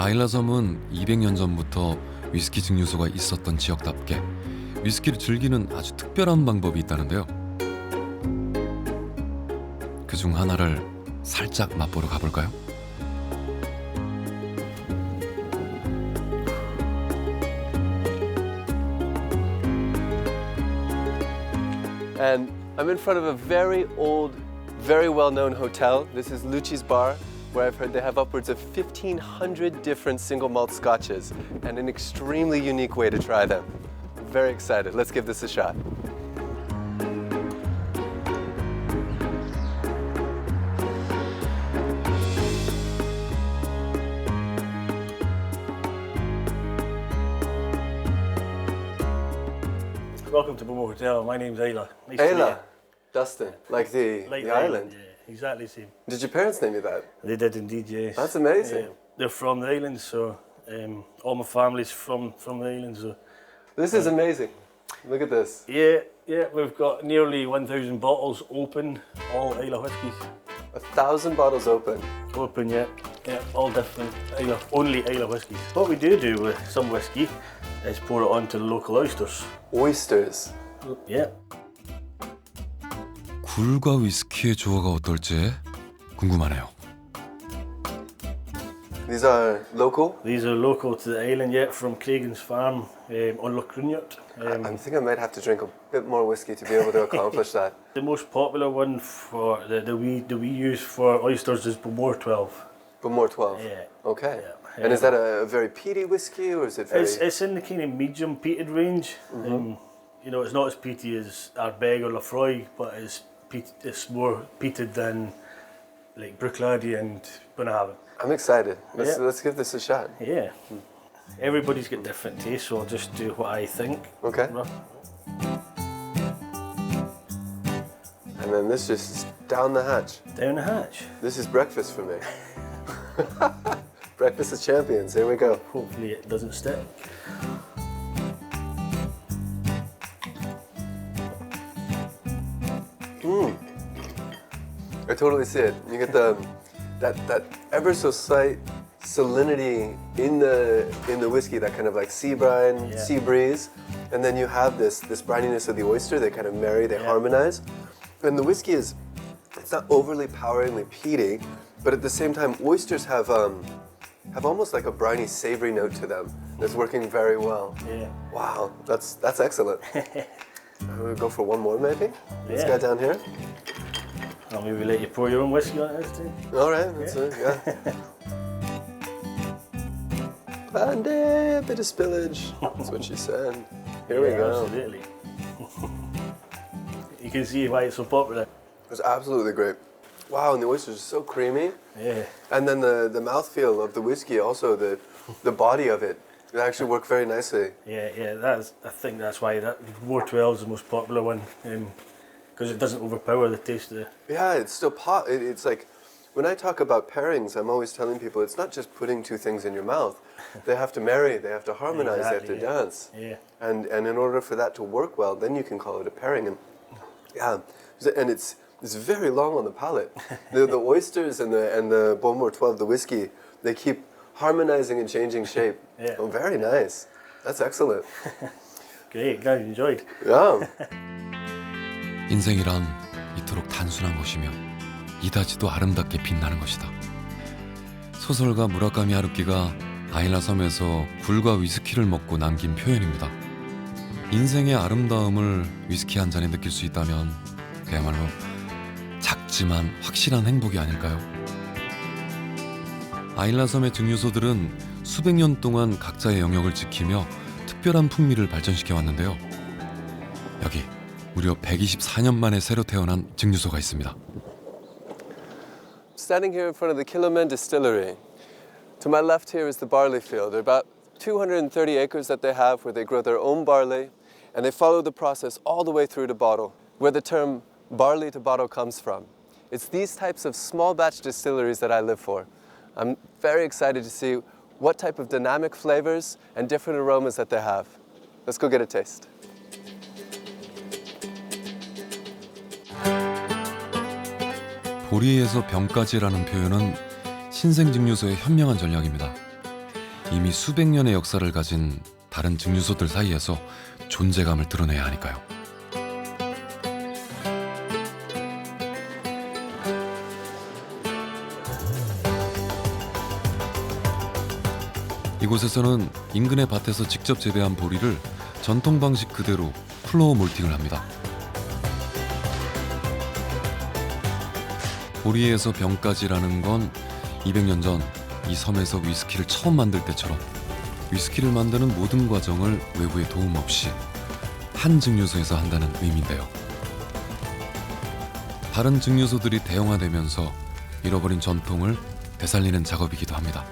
아일라 섬은 200년 전부터 위스키 증류소가 있었던 지역답게 위스키를 즐기는 아주 특별한 방법이 있다는데요. 그중 하나를 살짝 맛보러 가볼까요? And I'm in front of a very old, very well-known hotel. This is Lucci's Bar, where I've heard they have upwards of 1,500 different single malt scotches and an extremely unique way to try them. I'm very excited. Let's give this a shot. Welcome to Bomo Hotel. My name's Islay. Nice to meet Ayla, you. Dustin, like the island. Yeah, exactly the same. Did your parents name you that? They did indeed, yes. That's amazing. They're from the islands, so all my family's from the islands. So. This is amazing. Look at this. Yeah, we've got nearly 1,000 bottles open, all Islay whiskies. 1,000 bottles open. Open, yeah, all different Islay, only Islay whiskies. What we do with some whiskey is pour it onto the local oysters. Oysters. Yeah. 굴과 위스키의 조화가 어떨지 궁금하네요. These are local? These are local to the island, yeah, from Cragen's farm on Lochrunnert. I think I might have to drink a bit more whiskey to be able to accomplish that. The most popular one for that we use for oysters is Bowmore 12. Bowmore 12? Yeah. Okay. Yeah. And is that a very peaty whiskey, or is it very... It's in the kind of medium peated range. You know, it's not as peaty as Ardbeg or Lafroy, but it's more peated than like Bruichladdich and Bunnahabhain. I'm excited. Let's give this a shot. Yeah. Everybody's got different tastes, so I'll just do what I think. Okay. And then this just down the hatch. Down the hatch. This is breakfast for me. Breakfast of champions. Here we go. Hopefully it doesn't stick. I totally see it. You get that ever so slight salinity in the whiskey, that kind of like sea brine, sea breeze, and then you have this brininess of the oyster. They kind of marry, they harmonize, and the whiskey it's not overly poweringly peaty, but at the same time, oysters have almost like a briny, savory note to them. That's working very well. Yeah. Wow, that's excellent. We'll go for one more maybe. This Yeah. guy down here. I'll maybe let you pour your own whiskey on it this time. All right, that's it. Yeah. And a bit of spillage. That's what she said. Here we go. Absolutely. You can see why it's so popular. It's absolutely great. Wow, and the oysters are so creamy. Yeah. And then the mouthfeel of the whiskey, also the body of it, it actually worked very nicely. Yeah. I think that's why that Bowmore 12 is the most popular one, because it doesn't overpower the taste of the. Yeah, it's still pot. It's like when I talk about pairings, I'm always telling people it's not just putting two things in your mouth. They have to marry. They have to harmonize. Exactly, they have to dance. Yeah. And in order for that to work well, then you can call it a pairing. And yeah, and it's very long on the palate. The oysters and the Bowmore 12, the whiskey, they keep harmonizing and changing shape. Yeah. Oh, very nice. That's excellent. Great, glad you enjoyed. Yeah. 인생이란 이토록 단순한 것이며 이다지도 아름답게 빛나는 것이다. 소설가 무라카미 하루키가 아일라 섬에서 굴과 위스키를 먹고 남긴 표현입니다. 인생의 아름다움을 위스키 한 잔에 느낄 수 있다면 그야말로 작지만 확실한 행복이 아닐까요? 아일라 섬의 증류소들은 수백 년 동안 각자의 영역을 지키며 특별한 풍미를 발전시켜 왔는데요. 여기 무려 124년 만에 새로 태어난 증류소가 있습니다. Standing here in front of the Kilchoman distillery. To my left here is the barley field. There are about 230 acres that they have where they grow their own barley, and they follow the process all the way through to bottle, where the term barley to bottle comes from. It's these types of small batch distilleries that I live for. I'm very excited to see what type of dynamic flavors and different aromas that they have. Let's go get a taste. 보리에서 병까지라는 표현은 신생증류소의 현명한 전략입니다. 이미 수백 년의 역사를 가진 다른 증류소들 사이에서 존재감을 드러내야 하니까요. 이곳에서는 인근의 밭에서 직접 재배한 보리를 전통 방식 그대로 플로어 몰팅을 합니다. 보리에서 병까지라는 건 200년 전 이 섬에서 위스키를 처음 만들 때처럼 위스키를 만드는 모든 과정을 외부의 도움 없이 한 증류소에서 한다는 의미인데요. 다른 증류소들이 대형화되면서 잃어버린 전통을 되살리는 작업이기도 합니다.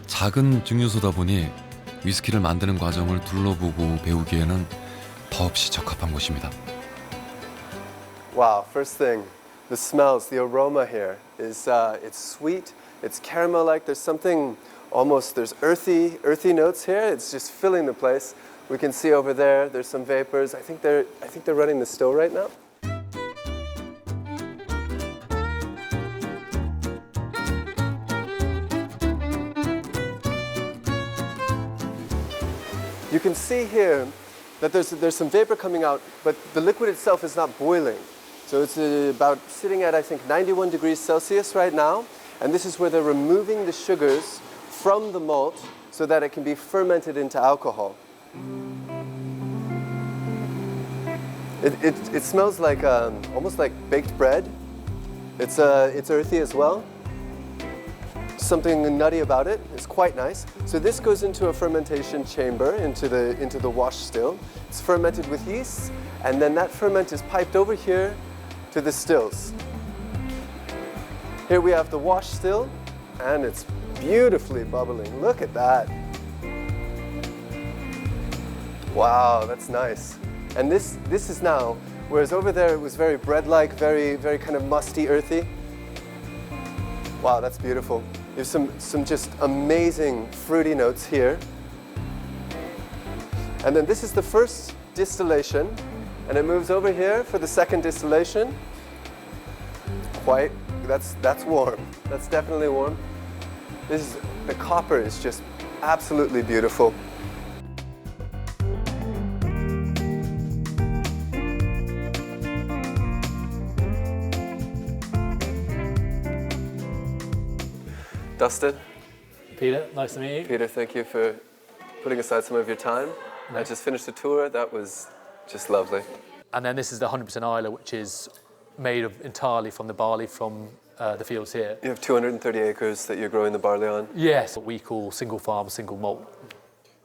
작은 증류소다 보니 위스키를 만드는 과정을 둘러보고 배우기에는 더없이 적합한 곳입니다. Wow, first thing, the smells, the aroma here is it's sweet, it's caramel-like. There's something almost, there's earthy notes here. It's just filling the place. We can see over there, there's some vapors. I think they're running the still right now. You can see here that there's some vapor coming out, but the liquid itself is not boiling. So it's about sitting at, I think, 91 degrees Celsius right now. And this is where they're removing the sugars from the malt so that it can be fermented into alcohol. It smells like almost like baked bread. It's earthy as well. Something nutty about it. It's quite nice. So this goes into a fermentation chamber, into the wash still. It's fermented with yeast, and then that ferment is piped over here to the stills. Here we have the wash still, and it's beautifully bubbling. Look at that. Wow, that's nice. And this is now, whereas over there it was very bread-like, very kind of musty, earthy. Wow, that's beautiful. There's some just amazing fruity notes here. And then this is the first distillation, and it moves over here for the second distillation. That's warm. That's definitely warm. The copper is just absolutely beautiful. Dustin? Peter, nice to meet you. Peter, thank you for putting aside some of your time. I just finished the tour. That was just lovely. And then this is the 100% Islay, which is made entirely from the barley from the fields here. You have 230 acres that you're growing the barley on? Yes, what we call single farm, single malt.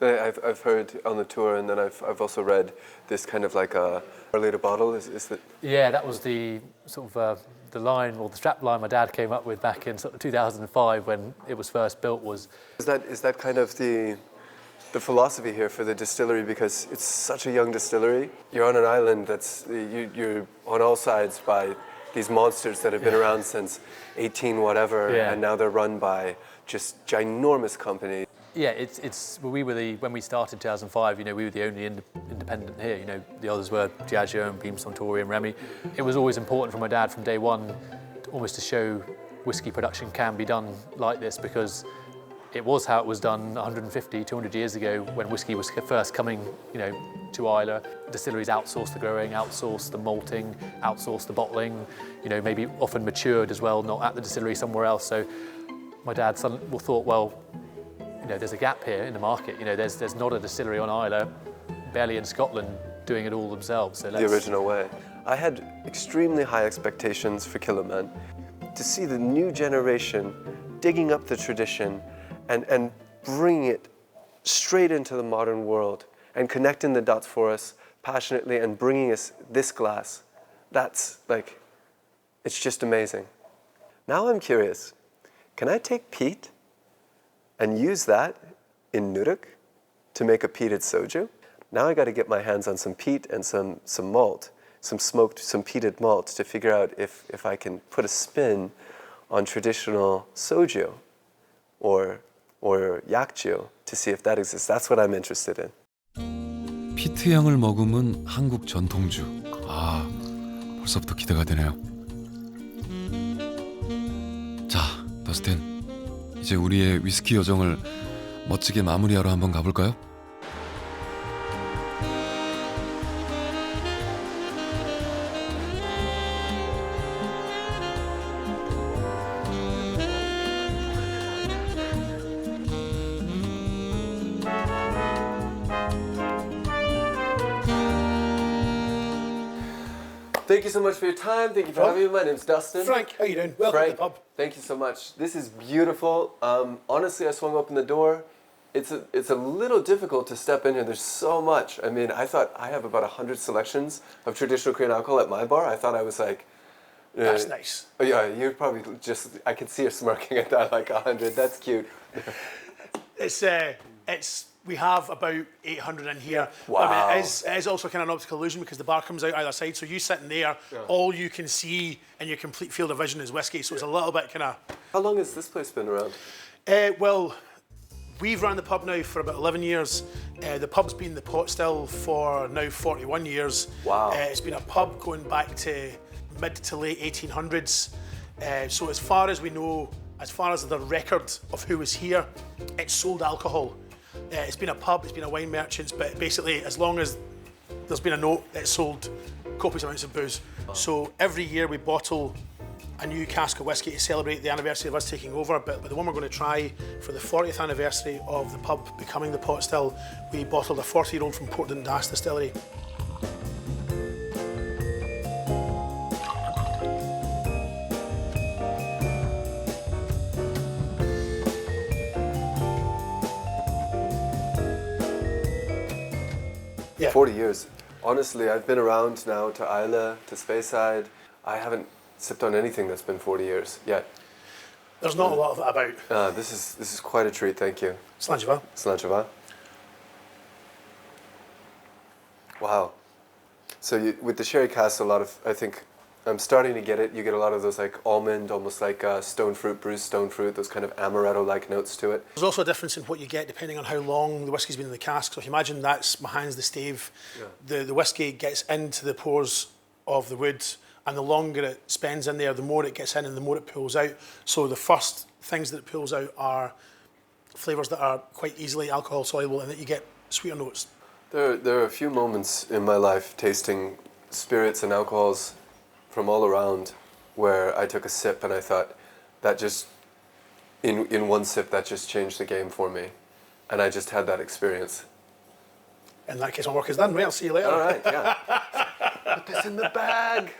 I've heard on the tour, and then I've also read this kind of like a barley to bottle. Is that? Yeah, that was the sort of the line or the strap line my dad came up with back in sort of 2005 when it was first built. Is that kind of the philosophy here for the distillery, because it's such a young distillery? You're on an island you're on all sides by these monsters that have been around since 18 whatever, and now they're run by just ginormous companies. Yeah, when we started in 2005, we were the only independent here. The others were Diageo and Beam Suntory and Remy. It was always important for my dad from day one almost to show whiskey production can be done like this, because it was how it was done 150, 200 years ago when whiskey was first coming, to Islay. Distilleries outsourced the growing, outsourced the malting, outsourced the bottling, maybe often matured as well, not at the distillery, somewhere else. So my dad thought, well, there's a gap here in the market. There's not a distillery on Islay, barely in Scotland, doing it all themselves. So the original way. I had extremely high expectations for Kilchoman. To see the new generation digging up the tradition and bringing it straight into the modern world and connecting the dots for us passionately and bringing us this glass, that's like, it's just amazing. Now I'm curious, can I take peat and use that in Nuruk to make a peated soju? Now I got to get my hands on some peat and some malt, some peated malt, to figure out if I can put a spin on traditional soju or 약주 to see if that exists. That's what I'm interested in. 피트 향을 머금은 한국 전통주. 벌써부터 기대가 되네요. 더스틴, 이제 우리의 위스키 여정을 멋지게 마무리하러 한번 가볼까요? Thank you so much for your time. Thank you for having me. My name's Dustin. Frank, how you doing? Welcome Frank, to the pub. thank you so much. This is beautiful. Honestly, I swung open the door. It's a little difficult to step in here. There's so much. I mean, I thought I have about 100 selections of traditional Korean alcohol at my bar. I thought I was like... That's nice. Oh, yeah, you're probably just... I can see you smirking at that, like 100. That's cute. We have about 800 in here. Wow. I mean, it is also kind of an optical illusion because the bar comes out either side. So you sitting there, all you can see in your complete field of vision is whiskey. So it's a little bit kind of... How long has this place been around? Well, we've run the pub now for about 11 years. The pub's been the pot still for now 41 years. Wow. It's been a pub going back to mid to late 1800s. So as far as we know, as far as the record of who was here, it sold alcohol. It's been a pub, it's been a wine merchants, but basically as long as there's been a note, it sold copious amounts of booze. So every year we bottle a new cask of whiskey to celebrate the anniversary of us taking over, but the one we're going to try for the 40th anniversary of the pub becoming the pot still, we bottled a 40-year-old from Portland Distillery. Yeah. 40 years. Honestly, I've been around now to Islay, to Speyside. I haven't sipped on anything that's been 40 years yet. There's not a lot of it about. This is quite a treat, thank you. Slanjava. Slanjava. Wow. So with the sherry cask, I think I'm starting to get it. You get a lot of those like almond, almost like stone fruit, bruised stone fruit, those kind of amaretto-like notes to it. There's also a difference in what you get depending on how long the whiskey's been in the cask. So if you imagine that's my hand's the stave, the whiskey gets into the pores of the wood, and the longer it spends in there, the more it gets in and the more it pulls out. So the first things that it pulls out are flavours that are quite easily alcohol soluble, and that you get sweeter notes. There are a few moments in my life tasting spirits and alcohols from all around where I took a sip and I thought that just, in one sip, that just changed the game for me. And I just had that experience. In that case, my work is done. Right, I'll see you later. All right, yeah. Put this in the bag.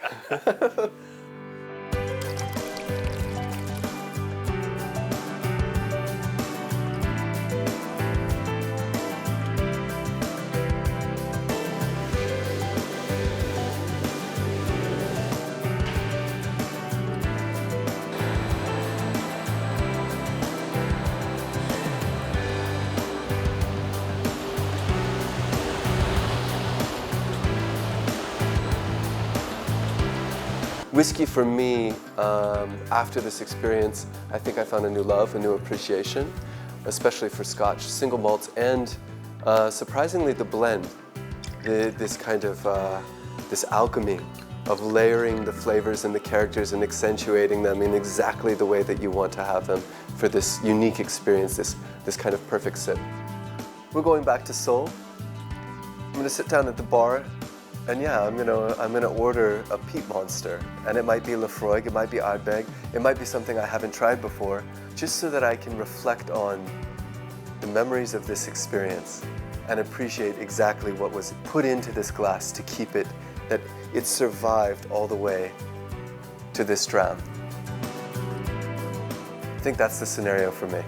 Whiskey for me, after this experience, I think I found a new love, a new appreciation, especially for Scotch single malts and surprisingly the blend, this kind of this alchemy of layering the flavors and the characters and accentuating them in exactly the way that you want to have them for this unique experience, this kind of perfect sip. We're going back to Seoul. I'm going to sit down at the bar. And yeah, I'm gonna order a peat monster, and it might be Lafroig, it might be Ardbeg, it might be something I haven't tried before, just so that I can reflect on the memories of this experience and appreciate exactly what was put into this glass to keep it, that it survived all the way to this dram. I think that's the scenario for me.